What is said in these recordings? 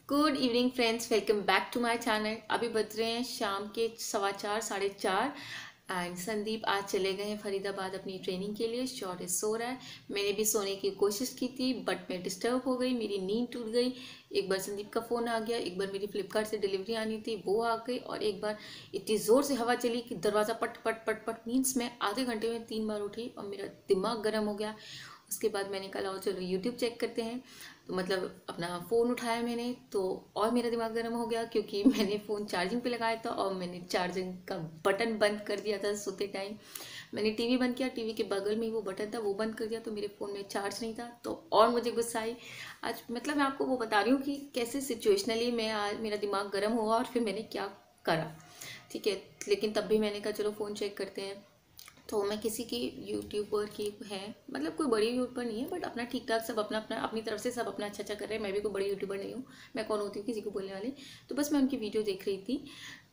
Good evening friends, welcome back to my channel. अभी बज रहे हैं शाम के 4:15 4:30 एंड संदीप आज चले गए हैं फरीदाबाद अपनी ट्रेनिंग के लिए। शौर्य सो रहा है। मैंने भी सोने की कोशिश की थी बट मैं डिस्टर्ब हो गई, मेरी नींद टूट गई। एक बार संदीप का फ़ोन आ गया, एक बार मेरी फ्लिपकार्ट से डिलीवरी आनी थी वो आ गई, और एक बार इतनी ज़ोर से हवा चली कि दरवाज़ा पट पट पट पट मीन्स मैं आधे घंटे में 3 बार उठी और मेरा दिमाग गर्म हो गया। उसके बाद मैंने कहा लाओ चलो यूट्यूब चेक करते हैं। तो मतलब अपना फ़ोन उठाया मैंने तो और मेरा दिमाग गर्म हो गया क्योंकि मैंने फ़ोन चार्जिंग पे लगाया था और मैंने चार्जिंग का बटन बंद कर दिया था सोते टाइम। मैंने टीवी बंद किया, टीवी के बगल में ही वो बटन था वो बंद कर दिया, तो मेरे फ़ोन में चार्ज नहीं था। तो और मुझे गुस्सा आई। आज मतलब मैं आपको वो बता रही हूँ कि कैसे सिचुएशनली मैं आज मेरा दिमाग गर्म हुआ और फिर मैंने क्या करा। ठीक है, लेकिन तब भी मैंने कहा चलो फ़ोन चेक करते हैं। तो मैं किसी की यूट्यूबर की है, मतलब कोई बड़ी यूट्यूबर नहीं है बट अपना ठीक ठाक सब अपना अपना अपनी तरफ से सब अपना अच्छा अच्छा कर रहे हैं। मैं भी कोई बड़ी यूट्यूबर नहीं हूँ, मैं कौन होती हूँ किसी को बोलने वाली। तो बस मैं उनकी वीडियो देख रही थी,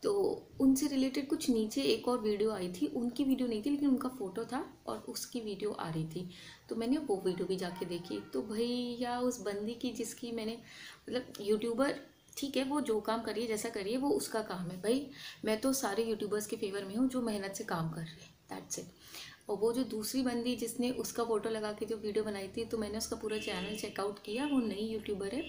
तो उनसे रिलेटेड कुछ नीचे एक और वीडियो आई थी। उनकी वीडियो नहीं थी लेकिन उनका फ़ोटो था और उसकी वीडियो आ रही थी। तो मैंने वो वीडियो भी जाके देखी। तो भैया उस बंदी की जिसकी मैंने मतलब यूट्यूबर, ठीक है वो जो काम करिए जैसा करिए वो उसका काम है भाई। मैं तो सारे यूट्यूबर्स के फेवर में हूँ जो मेहनत से काम कर रहे हैं, दैट्स इट। और वो जो दूसरी बंदी जिसने उसका फ़ोटो लगा के जो वीडियो बनाई थी, तो मैंने उसका पूरा चैनल चेकआउट किया। वो नई यूट्यूबर है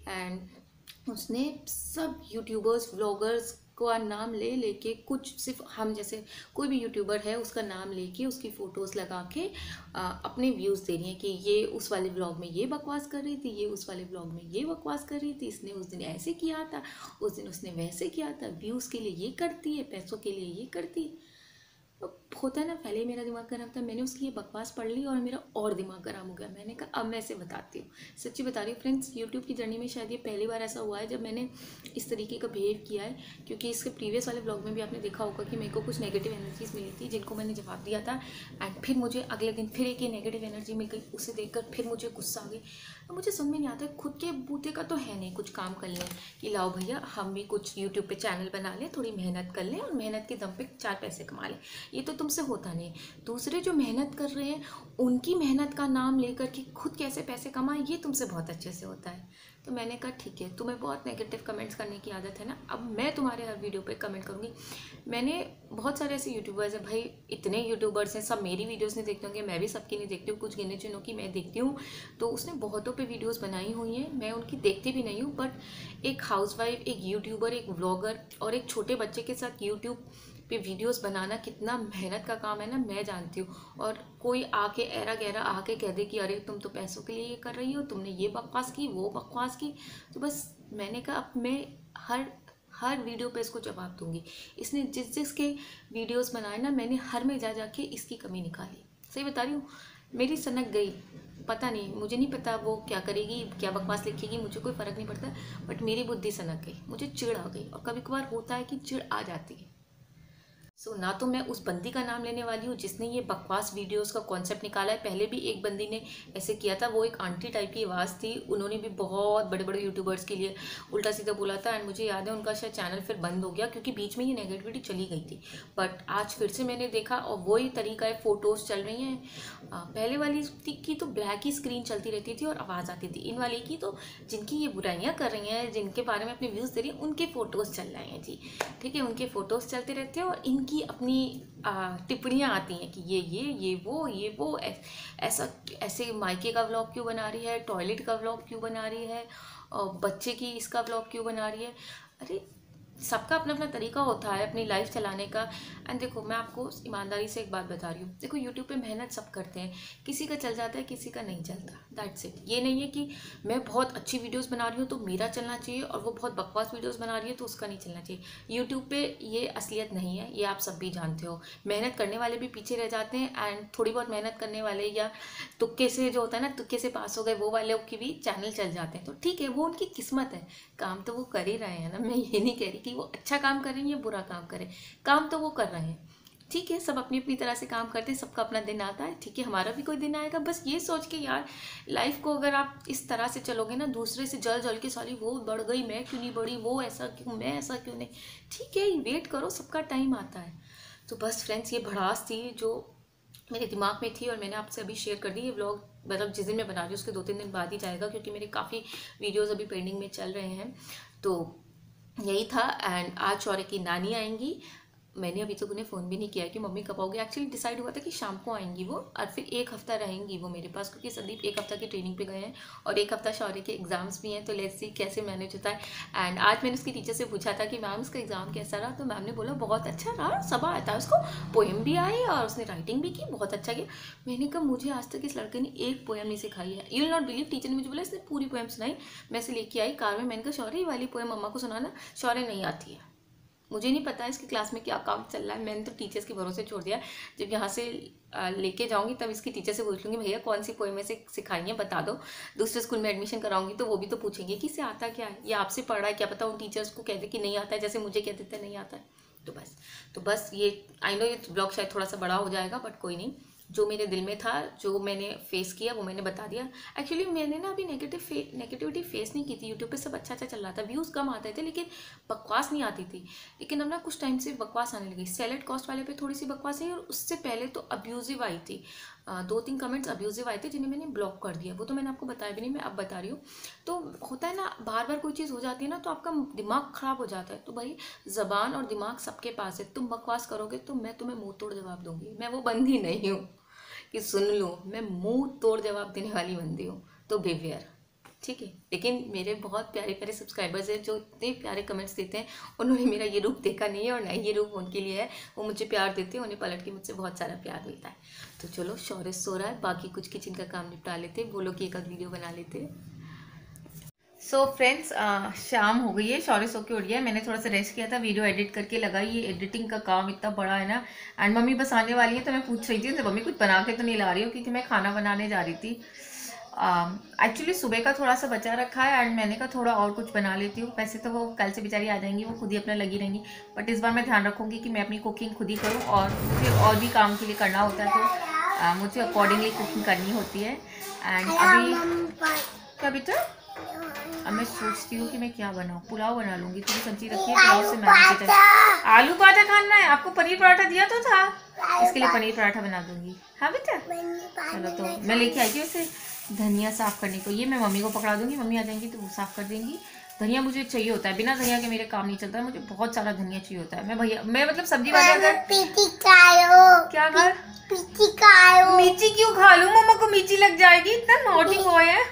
एंड उसने सब यूट्यूबर्स व्लॉगर्स का नाम ले लेके, कुछ सिर्फ हम जैसे कोई भी यूट्यूबर है उसका नाम लेके उसकी फ़ोटोज़ लगा के अपने व्यूज़ दे रही हैं कि ये उस वाले व्लॉग में ये बकवास कर रही थी, ये उस वाले व्लॉग में ये बकवास कर रही थी, इसने उस दिन ऐसे किया था, उस दिन उसने वैसे किया था, व्यूज़ के लिए ये करती है, पैसों के लिए ये करती है। होता है ना, पहले ही मेरा दिमाग खराब था, मैंने उसकी ये बकवास पढ़ ली और मेरा और दिमाग खराब हो गया। मैंने कहा अब मैं इसे बताती हूँ, सच्ची बता रही हूँ फ्रेंड्स। यूट्यूब की जर्नी में शायद ये पहली बार ऐसा हुआ है जब मैंने इस तरीके का बिहेव किया है, क्योंकि इसके प्रीवियस वाले ब्लॉग में भी आपने देखा होगा कि मेरे को कुछ नेगेटिव एनर्जीज मिली थी जिनको मैंने जवाब दिया था एंड फिर मुझे अगले दिन फिर एक ये नेगेटिव एनर्जी मिल गई। उसे देखकर फिर मुझे गुस्सा आ गई। तो मुझे समझ में नहीं आता, खुद के बूते का तो है नहीं कुछ काम कर लें कि लाओ भैया हम भी कुछ यूट्यूब पे चैनल बना लें, थोड़ी मेहनत कर लें और मेहनत के दम पे 4 पैसे कमा लें। ये तो तुमसे होता नहीं। दूसरे जो मेहनत कर रहे हैं उनकी मेहनत का नाम लेकर के खुद कैसे पैसे कमाएं, ये तुमसे बहुत अच्छे से होता है। तो मैंने कहा ठीक है, तुम्हें बहुत नेगेटिव कमेंट्स करने की आदत है ना, अब मैं तुम्हारे हर वीडियो पे कमेंट करूँगी। मैंने बहुत सारे ऐसे यूट्यूबर्स हैं भाई, इतने यूट्यूबर्स हैं, सब मेरी वीडियोस नहीं देखते होंगे, मैं भी सबकी नहीं देखती हूँ, कुछ गिने चुनों की मैं देखती हूँ। तो उसने बहुतों पे वीडियोस बनाई हुई हैं, मैं उनकी देखती भी नहीं हूँ। बट एक हाउसवाइफ, एक यूट्यूबर, एक व्लॉगर और एक छोटे बच्चे के साथ यूट्यूब पे वीडियोस बनाना कितना मेहनत का काम है ना, मैं जानती हूँ। और कोई आके ऐरा गैरा आके कह दे कि अरे तुम तो पैसों के लिए ये कर रही हो, तुमने ये बकवास की वो बकवास की, तो बस मैंने कहा अब मैं हर हर वीडियो पे इसको जवाब दूंगी। इसने जिस जिस के वीडियोस बनाए ना, मैंने हर में जा जाके इसकी कमी निकाली। सही बता रही हूँ, मेरी सनक गई। पता नहीं, मुझे नहीं पता वो क्या करेगी, क्या बकवास लिखेगी, मुझे कोई फ़र्क नहीं पड़ता। बट मेरी बुद्धि सनक गई, मुझे चिढ़ आ गई। और कभी कभार होता है कि चिढ़ आ जाती है। ना तो मैं उस बंदी का नाम लेने वाली हूँ जिसने ये बकवास वीडियोस का कॉन्सेप्ट निकाला है। पहले भी एक बंदी ने ऐसे किया था, वो एक आंटी टाइप की आवाज़ थी, उन्होंने भी बहुत बड़े बड़े यूट्यूबर्स के लिए उल्टा सीधा बोला था एंड मुझे याद है उनका शायद चैनल फिर बंद हो गया क्योंकि बीच में ये नेगेटिविटी चली गई थी। बट आज फिर से मैंने देखा और वही तरीका है, फ़ोटोज़ चल रही हैं। पहले वाली की तो ब्लैक ही स्क्रीन चलती रहती थी और आवाज़ आती थी। इन वाली की तो जिनकी ये बुराइयाँ कर रही हैं, जिनके बारे में अपने व्यूज़ दे रही हैं, उनके फ़ोटोज़ चल रहे हैं जी। ठीक है, उनके फ़ोटोज़ चलते रहते हैं और इनकी अपनी टिप्पणियाँ आती हैं कि ये वो ऐसा ऐसे मायके का व्लॉग क्यों बना रही है, टॉयलेट का व्लॉग क्यों बना रही है, और बच्चे की इसका व्लॉग क्यों बना रही है। अरे सबका अपना अपना तरीका होता है अपनी लाइफ चलाने का। एंड देखो मैं आपको ईमानदारी से एक बात बता रही हूँ, देखो यूट्यूब पे मेहनत सब करते हैं, किसी का चल जाता है किसी का नहीं चलता, दैट्स इट। ये नहीं है कि मैं बहुत अच्छी वीडियोस बना रही हूँ तो मेरा चलना चाहिए और वो बहुत बकवास वीडियोस बना रही है तो उसका नहीं चलना चाहिए। यूट्यूब पे ये असलियत नहीं है, ये आप सब भी जानते हो। मेहनत करने वाले भी पीछे रह जाते हैं एंड थोड़ी बहुत मेहनत करने वाले या तुक्के से जो होता है ना, तुक्के से पास हो गए वो वाले की भी चैनल चल जाते हैं। तो ठीक है, वो उनकी किस्मत है, काम तो वो कर ही रहे हैं ना। मैं ये नहीं कह रही कि वो अच्छा काम कर रहे हैं या बुरा काम करें, काम तो वो कर रहे हैं। ठीक है, सब अपनी अपनी तरह से काम करते हैं, सबका अपना दिन आता है। ठीक है, हमारा भी कोई दिन आएगा। बस ये सोच के यार, लाइफ को अगर आप इस तरह से चलोगे ना, दूसरे से जल जल के सारी वो बढ़ गई मैं क्यों नहीं बढ़ी, वो ऐसा क्यों मैं ऐसा क्यों नहीं, ठीक है वेट करो, सबका टाइम आता है। तो बस फ्रेंड्स, ये भड़ास थी जो मेरे दिमाग में थी और मैंने आपसे अभी शेयर कर दी। ये व्लॉग मतलब जिस दिन मैं बना रही हूँ उसके 2-3 दिन बाद ही जाएगा, क्योंकि मेरे काफ़ी वीडियोस अभी पेंडिंग में चल रहे हैं। तो यही था। एंड आज शौर्य की नानी आएंगी। मैंने अभी तक उन्हें फ़ोन भी नहीं किया कि मम्मी कब आओगे। एक्चुअली डिसाइड हुआ था कि शाम को आएंगी वो, और फिर 1 हफ्ता रहेंगी वो मेरे पास, क्योंकि संदीप 1 हफ्ता की ट्रेनिंग पे गए हैं और 1 हफ्ता शौर्य के एग्ज़ाम्स भी हैं। तो लेट्स सी कैसे मैनेज होता है। एंड आज मैंने उसकी टीचर से पूछा था कि मैम उसका एग्ज़ाम कैसा रहा, तो मैम ने बोला बहुत अच्छा रहा, सब आया था उसको, पोएम भी आई और उसने राइटिंग भी की, बहुत अच्छा किया। मैंने कहा मुझे आज तक इस लड़के ने एक पोएम नहीं सिखाई है। You will not believe, teacher ने मुझे बोला इसने पूरी पोएम सुनाई। मैं से लेके आई कार में, मैंने कहा शौर्य ये वाली पोएम मम्मा को सुनाना। शौर्य नहीं आती है, मुझे नहीं पता इसकी क्लास में क्या काम चल रहा है। मैंने तो टीचर्स के भरोसे छोड़ दिया। जब यहाँ से लेके जाऊंगी तब इसकी टीचर से पूछ लूँगी भैया कौन सी पोएम से सिखाई है बता दो। दूसरे स्कूल में एडमिशन कराऊंगी तो वो भी तो पूछेंगे कि इसे आता क्या है, या आपसे पढ़ रहा है, क्या पता उन टीचर्स को कहते कि नहीं आता है, जैसे मुझे कह देते नहीं आता है। तो बस ये आई नो ये ब्लॉग शायद थोड़ा सा बड़ा हो जाएगा, बट कोई नहीं। जो मेरे दिल में था, जो मैंने फेस किया वो मैंने बता दिया। एक्चुअली मैंने ना अभी नेगेटिविटी फेस नहीं की थी। यूट्यूब पे सब अच्छा चल रहा था, व्यूज़ कम आते थे लेकिन बकवास नहीं आती थी। लेकिन अब ना कुछ टाइम से बकवास आने लगी। सैलेड कॉस्ट वाले पे थोड़ी सी बकवास आई, और उससे पहले तो अब्यूजिव आई थी। 2-3 कमेंट्स अब्यूजिव आए थे जिन्हें मैंने ब्लॉक कर दिया। वो तो मैंने आपको बताया भी नहीं, मैं अब बता रही हूँ। तो होता है ना, बार बार कोई चीज़ हो जाती है ना तो आपका दिमाग ख़राब हो जाता है। तो भाई ज़बान और दिमाग सबके पास है। तुम बकवास करोगे तो मैं तुम्हें मुँह तोड़ जवाब दूंगी। मैं वो बंदी नहीं हूँ कि सुन लो, मैं मुंह तोड़ जवाब देने वाली बंदी हूँ। तो बिहेवियर ठीक है। लेकिन मेरे बहुत प्यारे प्यारे सब्सक्राइबर्स हैं जो इतने प्यारे कमेंट्स देते हैं। उन्होंने मेरा ये रूप देखा नहीं है और ना ही ये रूप उनके लिए है। वो मुझे प्यार देते हैं, उन्हें पलट के मुझसे बहुत सारा प्यार मिलता है। तो चलो शौर्य सो रहा है, बाकी कुछ किचन का काम निपटा लेते, बोलो कि एक आध वीडियो बना लेते। सो फ्रेंड्स, शाम हो गई है, शौर्य सो के उठ गया है। मैंने थोड़ा सा रेस्ट किया था, वीडियो एडिट करके लगाई। ये एडिटिंग का काम इतना बड़ा है ना। एंड मम्मी बस आने वाली है तो मैं पूछ रही थी तो मम्मी कुछ बना के तो नहीं ला रही हो, क्योंकि मैं खाना बनाने जा रही थी। एक्चुअली सुबह का थोड़ा सा बचा रखा है एंड मैंने कहा थोड़ा और कुछ बना लेती हूँ। वैसे तो वो कल से बेचारी आ जाएंगी, वो खुद ही अपना लगी रहेंगी, बट इस बार मैं ध्यान रखूँगी कि मैं अपनी कुकिंग खुद ही करूँ। और मुझे और भी काम के लिए करना होता है तो मुझे अकॉर्डिंगली कुकिंग करनी होती है। एंड अभी क्या बेटा, अब मैं सोचती हूँ कि मैं क्या बनाऊँ। पुलाव बना लूँगी, थोड़ी सब्जी रखी है, पुलाव से मैंने किचन। आलू पराठा खाना है आपको? पनीर पराठा दिया तो था, इसके लिए पनीर पराठा बना दूंगी। हाँ बेटा चलो, तो मैं लेके आई थी वैसे धनिया साफ़ करने को। ये मैं मम्मी को पकड़ा दूंगी, मम्मी आ जाएंगी तो वो साफ़ कर देंगी। धनिया मुझे चाहिए होता है, बिना धनिया के मेरे काम नहीं चलता है। मुझे बहुत सारा धनिया चाहिए होता है। मैं मतलब सब्जी वाले अगर क्या खा मिर्ची क्यों खा लूँ? मम्मा को मिर्ची लग जाएगी, इतना नॉटी बॉय है।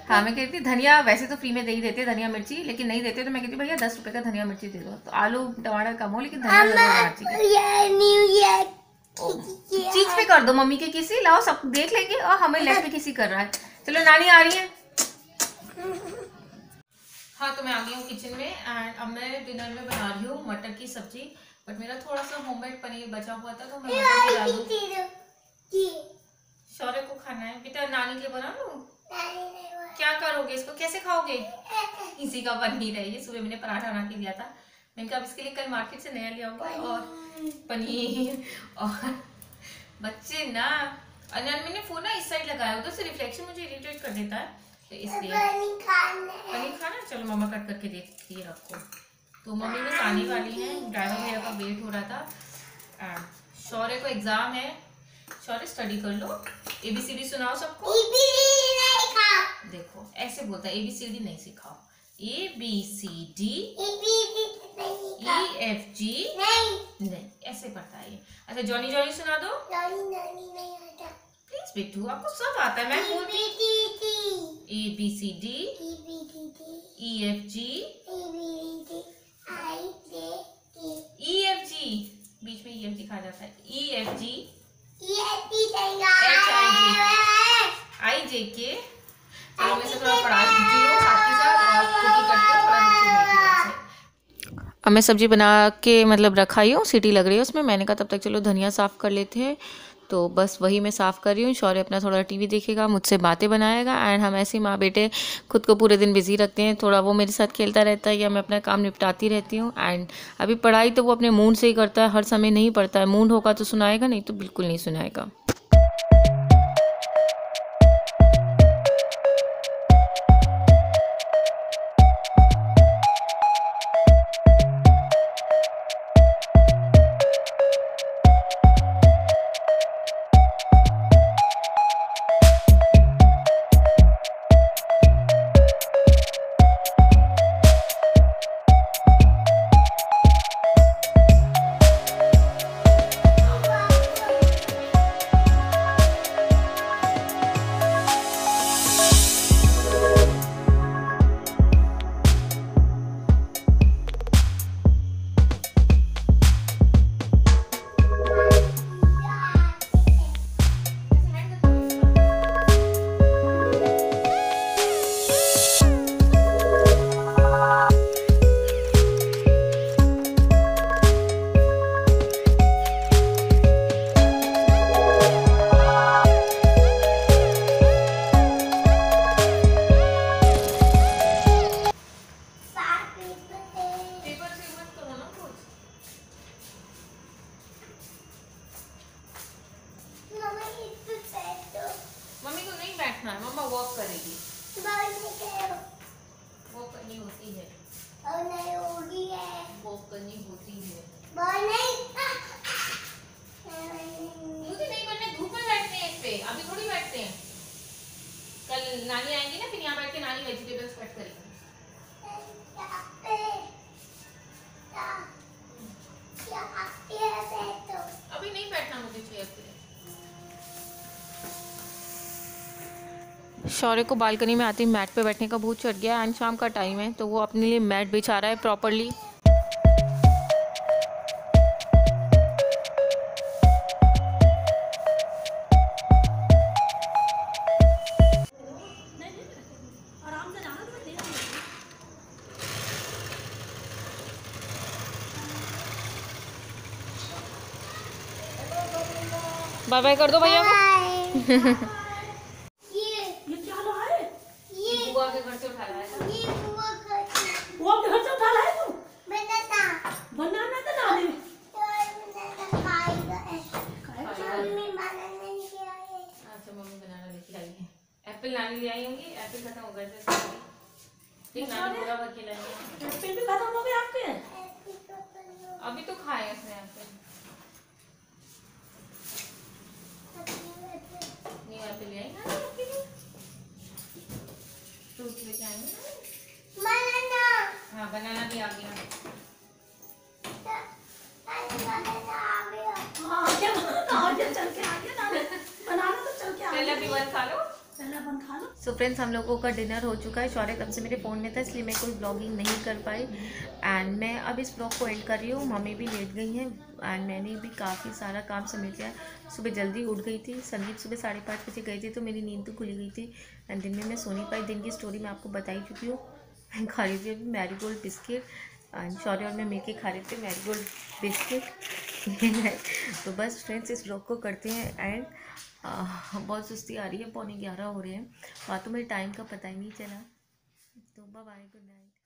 हाँ मैं कहती धनिया वैसे तो फ्री में दे ही देते धनिया मिर्ची, लेकिन नहीं देते तो मैं कहती भैया 10 रुपए का धनिया मिर्ची दे दो। तो आलू टमाटर कम हो लेकिन धनिया चीज पे कर दो मम्मी के किसी, लाओ सब देख लेंगे। और हमें लेफ्ट पे किसी कर रहा है। चलो नानी आ रही है। हाँ तो मैं आ गई हूँ किचन में एंड अब मैं डिनर में बना रही हूँ मटर की सब्जी। बट मेरा थोड़ा सा होममेड पनीर बचा हुआ था तो मैं शौर्य को खाना है। बेटा नानी के बना लूँ? क्या करोगे इसको, कैसे खाओगे? इसी का पनीर है ये, सुबह मैंने पराठा बना के दिया था। मैंने कहा इसके लिए कल मार्केट से नया ले आऊंगा और पनीर। और बच्चे ना, मैंने फोन ना इस साइड लगाया उधर से रिफ्लेक्शन मुझे इरिटेट कर देता है, तो इसलिए पनीर खाना। चलो मम्मा कट करके देती है आपको। तो मम्मी बस आने वाली है, ड्राइवर भैया का वेट हो रहा था। शौर्य को एग्जाम है, शौर्य स्टडी कर लो। ABCD सुनाओ सबको। देखो ऐसे बोलता है, ABCD नहीं सिखाओ। ABCD EFG नहीं ऐसे पढ़ता है ये। अच्छा जॉनी जॉनी सुना दो। प्लीज बेटू, आपको सब आता है। मैं बोलती ABCD EFG EFG, बीच में EFG खा जाता है। EFG HIJK। चलो मैं से थोड़ा पढ़ा दीजिए साथ के साथ और कुकिंग करके थोड़ा रुक। अब मैं सब्जी बना के मतलब रखा ही हूँ, सीटी लग रही है उसमें। मैंने कहा तब तक चलो धनिया साफ़ कर लेते हैं, तो बस वही मैं साफ़ कर रही हूँ। शौर्य अपना थोड़ा TV देखेगा, मुझसे बातें बनाएगा एंड हम ऐसे माँ बेटे खुद को पूरे दिन बिजी रखते हैं। थोड़ा वो मेरे साथ खेलता रहता है या मैं अपना काम निपटाती रहती हूँ। एंड अभी पढ़ाई तो वो अपने मूड से ही करता है, हर समय नहीं पढ़ता है। मूड होगा तो सुनाएगा, नहीं तो बिल्कुल नहीं सुनाएगा। शौर्य को बालकनी में आते ही मैट पे बैठने का भूत चढ़ गया एंड शाम का टाइम है तो वो अपने लिए मैट बिछा रहा है प्रॉपरली। बाय बाय कर दो भैया को। ये क्या ला है? ये बुआ के घर से उठा लाया है। ये बुआ के घर से उठा लाया तू? बनाना तो ना दे। अच्छा मम्मी बनाना लेके आई है। एप्पल नानी ले आई होंगी, एप्पल खत्म हो गए थे। एक नानी पूरा भर के लाई है। एप्पल भी खत्म हो गए आपके? अभी तो खाए उसने एप्पल। न्यू एप्पल ले आई ना आपके लिए। फ्रूट लेके आई ना। हाँ बनाना भी आ गया। हाँ क्या बनाना चल के आ गया ना। बनाना तो चल के आ पहले गया। भी वन खा लो। पहले बन खा लो। सो फ्रेंड्स हम लोगों का डिनर हो चुका है। शौर्य तब से मेरे फ़ोन में था इसलिए मैं कोई ब्लॉगिंग नहीं कर पाई एंड मैं अब इस ब्लॉग को एंड कर रही हूँ। मम्मी भी लेट गई हैं एंड मैंने भी काफ़ी सारा काम समेट लिया। सुबह जल्दी उठ गई थी। संदीप सुबह 5:30 बजे गए थे तो मेरी नींद तो खुली गई थी एंड दिन में मैं सो नहीं पाई। दिन की स्टोरी मैं आपको बता ही चुकी हूँ। मैं खा रही थी अभी मैरीगोल्ड बिस्किट एंड शौर्य और मैं मिलके खा रहे थे मैरीगोल्ड बिस्किट। तो बस फ्रेंड्स इस ब्लॉग को करते हैं एंड बहुत सुस्ती आ रही है। 11:15 हो रहे हैं। बातों में टाइम का पता ही नहीं चला। तो बाय बाय, गुड नाइट।